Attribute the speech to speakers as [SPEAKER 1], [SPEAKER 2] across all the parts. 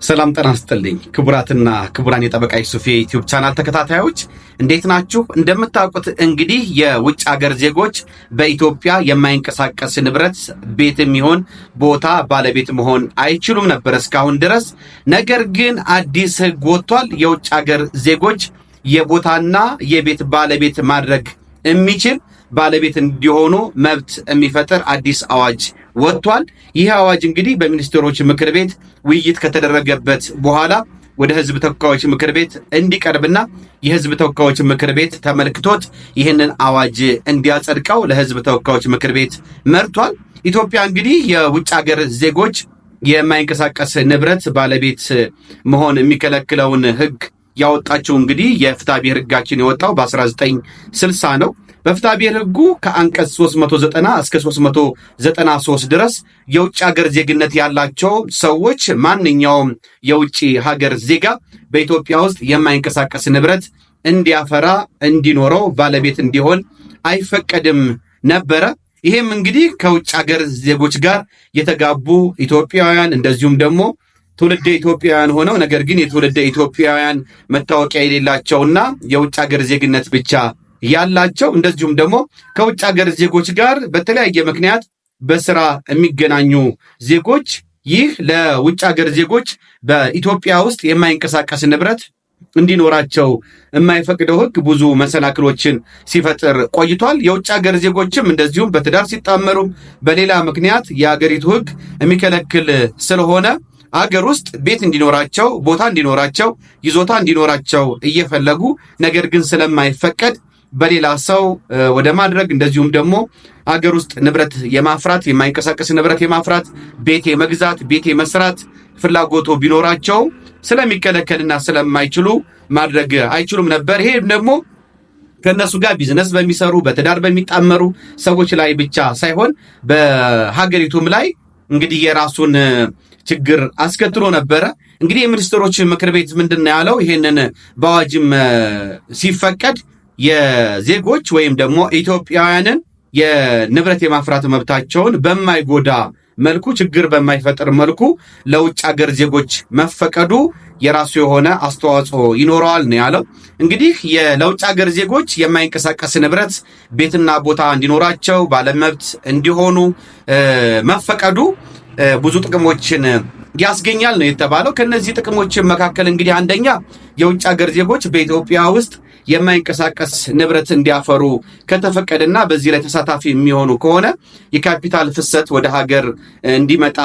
[SPEAKER 1] ሰላም ጤና ይስጥልኝ ክቡራትና ክቡራን የጠበቃ ዩሱፍ የዩቲዩብ ቻናል ተከታታዮች እንዴት ናችሁ? እንደምታውቁት እንግዲህ የውጭ ሀገር ዜጎች በኢትዮጵያ የማይንቀሳቀስ ንብረት ቤትም ይሁን ቦታ ባለቤት መሆን አይችሉም ነበር እስካሁን ድረስ። ነገር ግን አዲስ ሕግ ወጥቷል። የውጭ ሀገር ዜጎች የቦታና የቤት ባለቤት ማድረግ የሚችል ባለቤት እንዲሆኑ መብት የሚፈጥር አዲስ አዋጅ ወጥቷል። ይህ አዋጅ እንግዲህ በሚኒስትሮች ምክር ቤት ውይይት ከተደረገበት በኋላ ወደ ህዝብ ተወካዮች ምክር ቤት እንዲቀርብና የህዝብ ተወካዮች ምክር ቤት ተመልክቶት ይህንን አዋጅ እንዲያጸድቀው ለህዝብ ተወካዮች ምክር ቤት መርቷል። ኢትዮጵያ እንግዲህ የውጭ ሀገር ዜጎች የማይንቀሳቀስ ንብረት ባለቤት መሆን የሚከለክለውን ህግ ያወጣችው እንግዲህ የፍትሐብሔር ህጋችን የወጣው በ1960 ነው። በፍትሐብሔር ህጉ ከአንቀጽ 390 እስከ 393 ድረስ የውጭ ሀገር ዜግነት ያላቸው ሰዎች ማንኛውም የውጭ ሀገር ዜጋ በኢትዮጵያ ውስጥ የማይንቀሳቀስ ንብረት እንዲያፈራ እንዲኖረው ባለቤት እንዲሆን አይፈቀድም ነበረ። ይሄም እንግዲህ ከውጭ ሀገር ዜጎች ጋር የተጋቡ ኢትዮጵያውያን እንደዚሁም ደግሞ ትውልደ ኢትዮጵያውያን ሆነው ነገር ግን የትውልደ ኢትዮጵያውያን መታወቂያ የሌላቸውና የውጭ ሀገር ዜግነት ብቻ ያላቸው እንደዚሁም ደግሞ ከውጭ ሀገር ዜጎች ጋር በተለያየ ምክንያት በስራ የሚገናኙ ዜጎች ይህ ለውጭ ሀገር ዜጎች በኢትዮጵያ ውስጥ የማይንቀሳቀስ ንብረት እንዲኖራቸው የማይፈቅደው ህግ ብዙ መሰናክሎችን ሲፈጥር ቆይቷል። የውጭ ሀገር ዜጎችም እንደዚሁም በትዳር ሲጣመሩ በሌላ ምክንያት የሀገሪቱ ህግ የሚከለክል ስለሆነ አገር ውስጥ ቤት እንዲኖራቸው ቦታ እንዲኖራቸው ይዞታ እንዲኖራቸው እየፈለጉ ነገር ግን ስለማይፈቀድ በሌላ ሰው ወደ ማድረግ እንደዚሁም ደግሞ አገር ውስጥ ንብረት የማፍራት የማይንቀሳቀስ ንብረት የማፍራት ቤት የመግዛት ቤት የመስራት ፍላጎቱ ቢኖራቸው ስለሚከለከልና ስለማይችሉ ማድረግ አይችሉም ነበር። ይሄ ደግሞ ከነሱ ጋር ቢዝነስ በሚሰሩ በትዳር በሚጣመሩ ሰዎች ላይ ብቻ ሳይሆን በሀገሪቱም ላይ እንግዲህ የራሱን ችግር አስከትሎ ነበረ። እንግዲህ የሚኒስትሮች ምክር ቤት ምንድነው ያለው? ይሄንን በአዋጅም ሲፈቀድ የዜጎች ወይም ደግሞ ኢትዮጵያውያንን የንብረት የማፍራት መብታቸውን በማይጎዳ መልኩ ችግር በማይፈጥር መልኩ ለውጭ ሀገር ዜጎች መፈቀዱ የራሱ የሆነ አስተዋጽኦ ይኖረዋል ነው ያለው። እንግዲህ ለውጭ ሀገር ዜጎች የማይንቀሳቀስ ንብረት ቤትና ቦታ እንዲኖራቸው ባለመብት እንዲሆኑ መፈቀዱ ብዙ ጥቅሞችን ያስገኛል ነው የተባለው። ከነዚህ ጥቅሞች መካከል እንግዲህ አንደኛ የውጭ ሀገር ዜጎች በኢትዮጵያ ውስጥ የማይንቀሳቀስ ንብረት እንዲያፈሩ ከተፈቀደና በዚህ ላይ ተሳታፊ የሚሆኑ ከሆነ የካፒታል ፍሰት ወደ ሀገር እንዲመጣ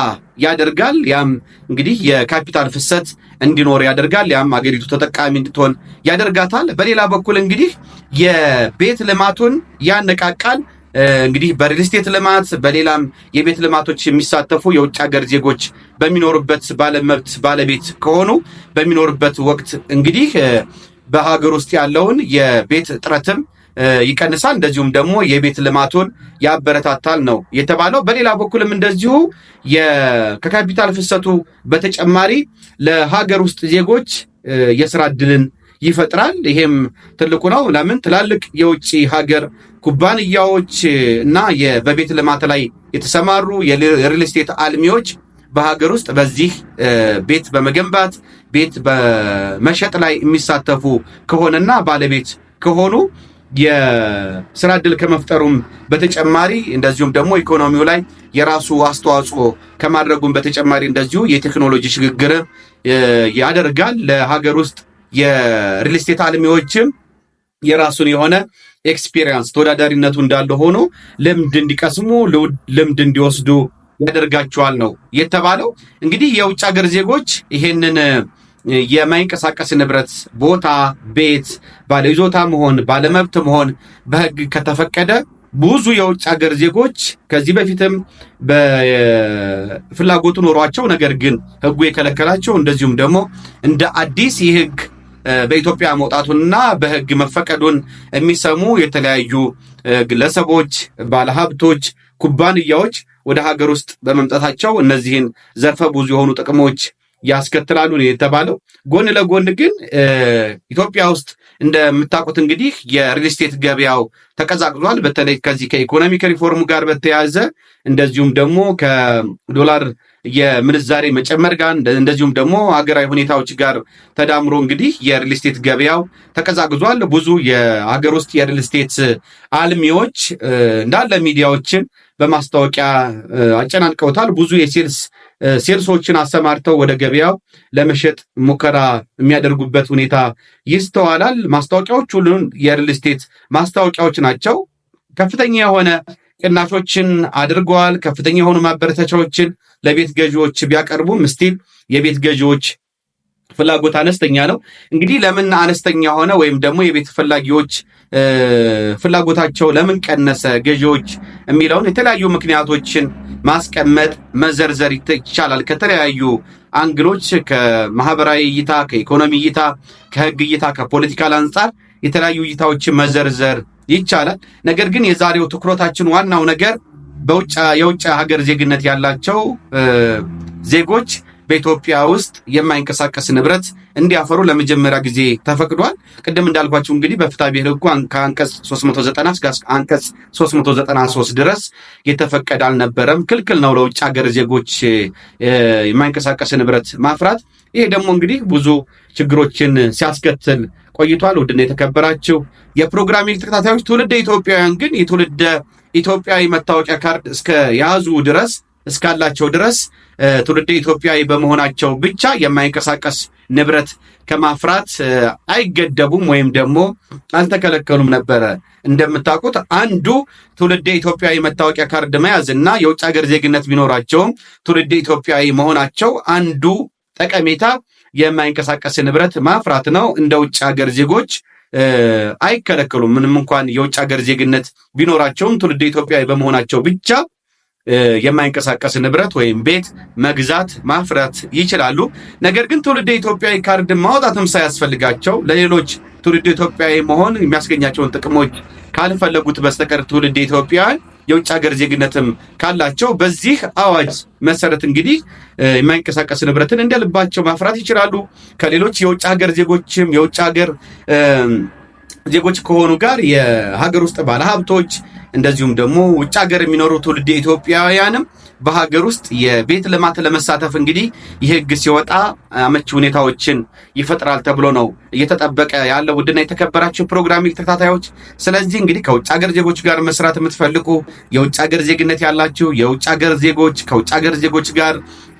[SPEAKER 1] ያደርጋል። ያም እንግዲህ የካፒታል ፍሰት እንዲኖር ያደርጋል። ያም ሀገሪቱ ተጠቃሚ እንድትሆን ያደርጋታል። በሌላ በኩል እንግዲህ የቤት ልማቱን ያነቃቃል። እንግዲህ በሪል ስቴት ልማት በሌላም የቤት ልማቶች የሚሳተፉ የውጭ ሀገር ዜጎች በሚኖሩበት ባለመብት ባለቤት ከሆኑ በሚኖሩበት ወቅት እንግዲህ በሀገር ውስጥ ያለውን የቤት እጥረትም ይቀንሳል፣ እንደዚሁም ደግሞ የቤት ልማቱን ያበረታታል ነው የተባለው። በሌላ በኩልም እንደዚሁ ከካፒታል ፍሰቱ በተጨማሪ ለሀገር ውስጥ ዜጎች የስራ ዕድልን ይፈጥራል። ይሄም ትልቁ ነው። ለምን ትላልቅ የውጭ ሀገር ኩባንያዎች እና በቤት ልማት ላይ የተሰማሩ የሪል ስቴት አልሚዎች በሀገር ውስጥ በዚህ ቤት በመገንባት ቤት በመሸጥ ላይ የሚሳተፉ ከሆነና ባለቤት ከሆኑ የስራ ዕድል ከመፍጠሩም በተጨማሪ እንደዚሁም ደግሞ ኢኮኖሚው ላይ የራሱ አስተዋጽኦ ከማድረጉም በተጨማሪ እንደዚሁ የቴክኖሎጂ ሽግግር ያደርጋል። ለሀገር ውስጥ የሪል ስቴት አልሚዎችም የራሱን የሆነ ኤክስፒሪየንስ ተወዳዳሪነቱ እንዳለ ሆኖ ልምድ እንዲቀስሙ ልምድ እንዲወስዱ ያደርጋቸዋል ነው የተባለው። እንግዲህ የውጭ ሀገር ዜጎች ይሄንን የማይንቀሳቀስ ንብረት ቦታ፣ ቤት ባለይዞታ መሆን ባለመብት መሆን በህግ ከተፈቀደ ብዙ የውጭ ሀገር ዜጎች ከዚህ በፊትም በፍላጎቱ ኖሯቸው ነገር ግን ህጉ የከለከላቸው እንደዚሁም ደግሞ እንደ አዲስ ይህ ህግ በኢትዮጵያ መውጣቱንና በህግ መፈቀዱን የሚሰሙ የተለያዩ ግለሰቦች፣ ባለሀብቶች፣ ኩባንያዎች ወደ ሀገር ውስጥ በመምጣታቸው እነዚህን ዘርፈ ብዙ የሆኑ ጥቅሞች ያስከትላሉ ነው የተባለው። ጎን ለጎን ግን ኢትዮጵያ ውስጥ እንደምታውቁት እንግዲህ የሪል ስቴት ገበያው ተቀዛቅዟል። በተለይ ከዚህ ከኢኮኖሚክ ሪፎርም ጋር በተያያዘ እንደዚሁም ደግሞ ከዶላር የምንዛሬ መጨመር ጋር እንደዚሁም ደግሞ ሀገራዊ ሁኔታዎች ጋር ተዳምሮ እንግዲህ የሪል ስቴት ገበያው ተቀዛቅዟል። ብዙ የሀገር ውስጥ የሪል ስቴት አልሚዎች እንዳለ ሚዲያዎችን በማስታወቂያ አጨናንቀውታል። ብዙ ሴልሶችን አሰማርተው ወደ ገበያው ለመሸጥ ሙከራ የሚያደርጉበት ሁኔታ ይስተዋላል። ማስታወቂያዎች ሁሉን የሪል ስቴት ማስታወቂያዎች ናቸው። ከፍተኛ የሆነ ቅናሾችን አድርገዋል። ከፍተኛ የሆኑ ማበረታቻዎችን ለቤት ገዢዎች ቢያቀርቡም ስቲል የቤት ገዢዎች ፍላጎት አነስተኛ ነው። እንግዲህ ለምን አነስተኛ ሆነ ወይም ደግሞ የቤት ፈላጊዎች ፍላጎታቸው ለምን ቀነሰ ገዢዎች የሚለውን የተለያዩ ምክንያቶችን ማስቀመጥ መዘርዘር ይቻላል። ከተለያዩ አንግሎች ከማህበራዊ እይታ፣ ከኢኮኖሚ እይታ፣ ከህግ እይታ፣ ከፖለቲካል አንጻር የተለያዩ እይታዎችን መዘርዘር ይቻላል። ነገር ግን የዛሬው ትኩረታችን ዋናው ነገር የውጭ ሀገር ዜግነት ያላቸው ዜጎች በኢትዮጵያ ውስጥ የማይንቀሳቀስ ንብረት እንዲያፈሩ ለመጀመሪያ ጊዜ ተፈቅዷል። ቅድም እንዳልኳችሁ እንግዲህ በፍትሐ ብሔር ሕጉ ከአንቀጽ 390 እስከ አንቀጽ 393 ድረስ የተፈቀደ አልነበረም። ክልክል ነው ለውጭ ሀገር ዜጎች የማይንቀሳቀስ ንብረት ማፍራት። ይሄ ደግሞ እንግዲህ ብዙ ችግሮችን ሲያስከትል ቆይቷል። ውድና የተከበራችሁ የፕሮግራሚንግ ተከታታዮች ትውልደ ኢትዮጵያውያን ግን የትውልደ ኢትዮጵያዊ መታወቂያ ካርድ እስካላቸው ድረስ ትውልደ ኢትዮጵያዊ በመሆናቸው ብቻ የማይንቀሳቀስ ንብረት ከማፍራት አይገደቡም ወይም ደግሞ አልተከለከሉም ነበረ። እንደምታውቁት አንዱ ትውልደ ኢትዮጵያዊ መታወቂያ ካርድ መያዝ እና የውጭ ሀገር ዜግነት ቢኖራቸውም ትውልደ ኢትዮጵያዊ መሆናቸው አንዱ ጠቀሜታ የማይንቀሳቀስ ንብረት ማፍራት ነው። እንደ ውጭ ሀገር ዜጎች አይከለከሉም። ምንም እንኳን የውጭ ሀገር ዜግነት ቢኖራቸውም ትውልደ ኢትዮጵያዊ በመሆናቸው ብቻ የማይንቀሳቀስ ንብረት ወይም ቤት መግዛት ማፍራት ይችላሉ። ነገር ግን ትውልደ ኢትዮጵያዊ ካርድ ማውጣትም ሳያስፈልጋቸው ለሌሎች ትውልደ ኢትዮጵያዊ መሆን የሚያስገኛቸውን ጥቅሞች ካልፈለጉት በስተቀር ትውልደ ኢትዮጵያውያን የውጭ ሀገር ዜግነትም ካላቸው በዚህ አዋጅ መሰረት እንግዲህ የማይንቀሳቀስ ንብረትን እንደልባቸው ማፍራት ይችላሉ። ከሌሎች የውጭ ሀገር ዜጎችም የውጭ ሀገር ዜጎች ከሆኑ ጋር የሀገር ውስጥ ባለሀብቶች እንደዚሁም ደግሞ ውጭ ሀገር የሚኖሩ ትውልደ ኢትዮጵያውያንም በሀገር ውስጥ የቤት ልማት ለመሳተፍ እንግዲህ ይህ ሕግ ሲወጣ አመቺ ሁኔታዎችን ይፈጥራል ተብሎ ነው እየተጠበቀ ያለው። ውድና የተከበራችሁ ፕሮግራሚንግ ተከታታዮች፣ ስለዚህ እንግዲህ ከውጭ ሀገር ዜጎች ጋር መስራት የምትፈልጉ የውጭ ሀገር ዜግነት ያላችሁ የውጭ ሀገር ዜጎች ከውጭ ሀገር ዜጎች ጋር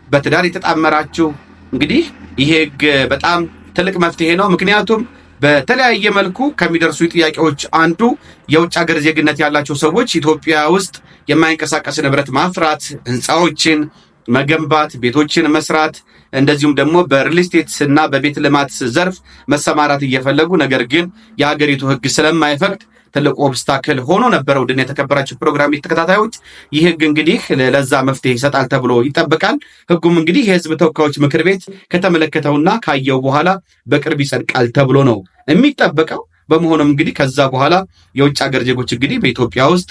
[SPEAKER 1] በትዳር የተጣመራችሁ እንግዲህ ይህ ሕግ በጣም ትልቅ መፍትሄ ነው። ምክንያቱም በተለያየ መልኩ ከሚደርሱ ጥያቄዎች አንዱ የውጭ ሀገር ዜግነት ያላቸው ሰዎች ኢትዮጵያ ውስጥ የማይንቀሳቀስ ንብረት ማፍራት፣ ህንፃዎችን መገንባት፣ ቤቶችን መስራት እንደዚሁም ደግሞ በሪል ስቴት እና በቤት ልማት ዘርፍ መሰማራት እየፈለጉ ነገር ግን የሀገሪቱ ህግ ስለማይፈቅድ ትልቅ ኦብስታክል ሆኖ ነበረ። ውድና የተከበራችሁ ፕሮግራም ተከታታዮች ይህ ህግ እንግዲህ ለዛ መፍትሄ ይሰጣል ተብሎ ይጠበቃል። ህጉም እንግዲህ የህዝብ ተወካዮች ምክር ቤት ከተመለከተውና ካየው በኋላ በቅርብ ይጸድቃል ተብሎ ነው የሚጠበቀው። በመሆኑም እንግዲህ ከዛ በኋላ የውጭ ሀገር ዜጎች እንግዲህ በኢትዮጵያ ውስጥ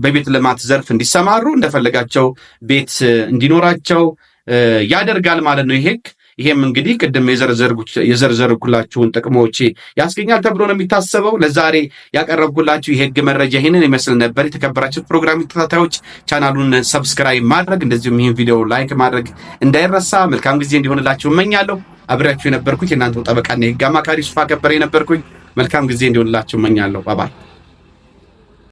[SPEAKER 1] በቤት ልማት ዘርፍ እንዲሰማሩ እንደፈለጋቸው ቤት እንዲኖራቸው ያደርጋል ማለት ነው ይህ ህግ። ይሄም እንግዲህ ቅድም የዘርዘርኩላችሁን ጥቅሞች ያስገኛል ተብሎ ነው የሚታሰበው። ለዛሬ ያቀረብኩላችሁ የህግ መረጃ ይህንን ይመስል ነበር። የተከበራችሁ ፕሮግራም ተከታታዮች ቻናሉን ሰብስክራይብ ማድረግ እንደዚሁም ይህን ቪዲዮ ላይክ ማድረግ እንዳይረሳ። መልካም ጊዜ እንዲሆንላችሁ እመኛለሁ። አብሬያችሁ የነበርኩት የእናንተው ጠበቃና የህግ አማካሪ ሱፋ ከበረ የነበርኩኝ። መልካም ጊዜ እንዲሆንላችሁ እመኛለሁ። ባባይ